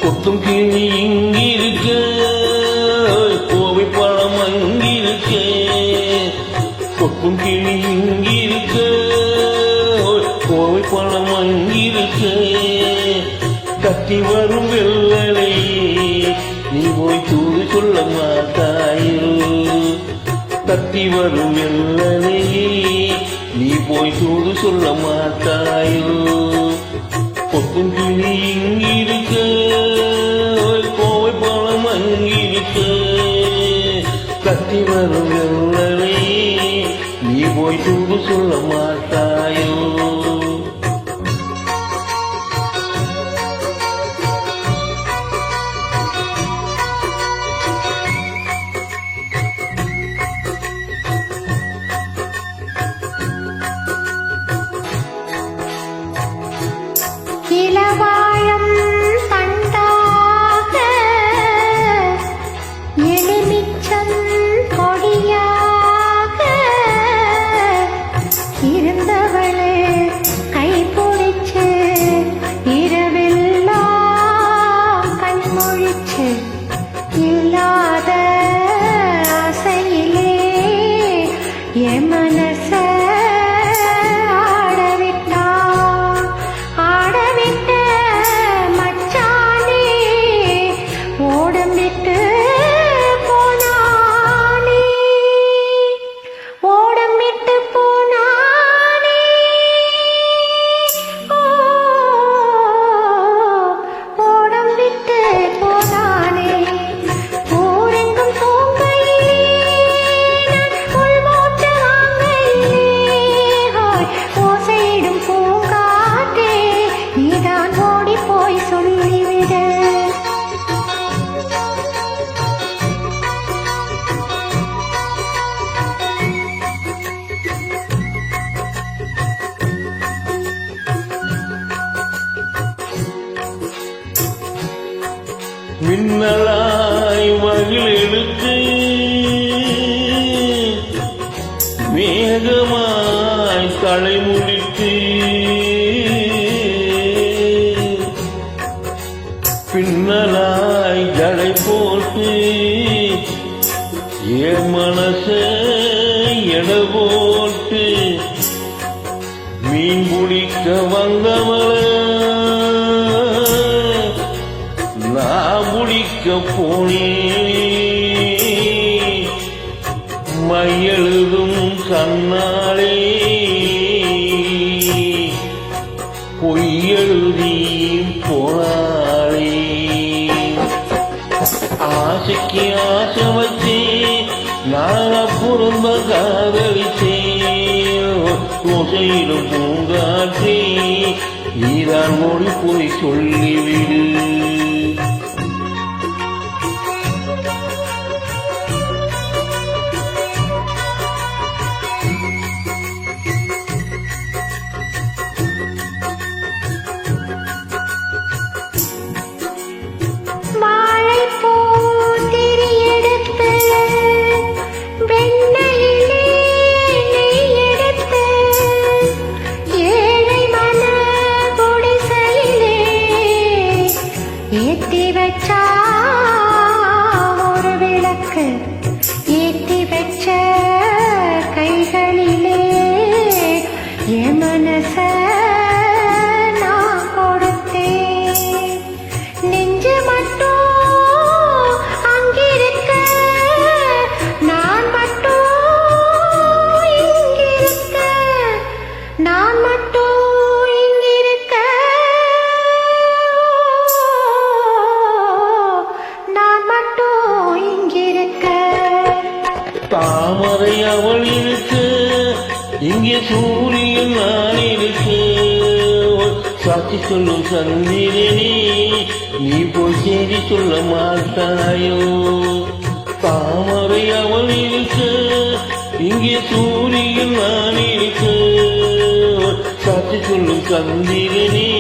கொத்தும் கிளி இங்கிருக்க, கோவை பழம் அங்கிருக்க. கொத்தும் கிளி இங்கிருக்க, கோவை பழம் அங்கிருக்க. கத்தி வரும் வெள்ளலையே நீ போய் தூது சொல்ல மாட்டாயோ. கத்தி வரும் வெள்ளலையே நீ போய் தூது சொல்ல மாட்டாயோ. கொத்தும் கிளி இங்கிருக்க, கோவை பழம் அங்கிருக்க. கத்தி வரும் வெள்ளலையே நீ போய் தூது சொல்ல மாட்டாயோ. இளவாழம் தண்டாக எலுமிச்சம் கொடியாக இருந்தவளே கைப்பிடிச்சு இரவெல்லாம் கண்மொழிச்சு இல்லாத ஆசையிலே என் மனச மின்னலாய் மகிழெடுத்து மேகமாய் தலை முடித்து பின்னலாய் ஜடை போட்டு என் மனச எட போட்டு மீன் பிடிக்க வந்தவள நான் முடிக்க போனேன் மையெழுதும் கண்ணாலே பொய்யெழுதி போனாளே. ஆசைக்கு ஆசை வச்சே நான் அப்புறம் காதலிச்சேன். தோசையிலும் பூங்காற்றே நீதான் மொழி போய் சொல்லிவிடு. ஏத்தி வச்சா ஒரு விளக்கு ஏத்தி வச்ச கைகளிலே என் மனச நான் கொடுத்தேன். நெஞ்சு மட்டும் அங்கிருக்க நான் மட்டும் இங்கிருக்க நான் அவள் இருக்கு, இங்கே சூரியன் நான் இருக்கு. சாட்சி சொல்லும் சந்திரனே, நீ போய் செய்தி சொல்ல மாட்டாயோ? தாமரை அவள் இருக்கு, இங்கே சூரியன் நான் இருக்கு. சாட்சி சொல்லும் சந்திரனே,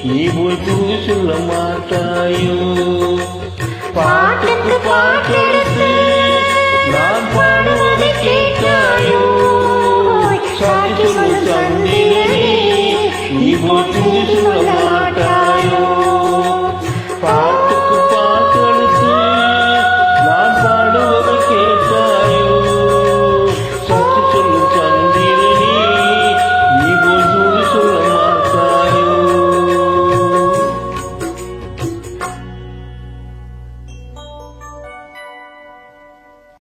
நீ போய் தூது சொல்ல மாட்டாயோ? பாட்டுக்கு பாட்டெடுத்து நான் பாடுவதை கேட்காயோ? சாட்சி சொல்லும் சந்திரனே, நீ போய் தூது சொல்ல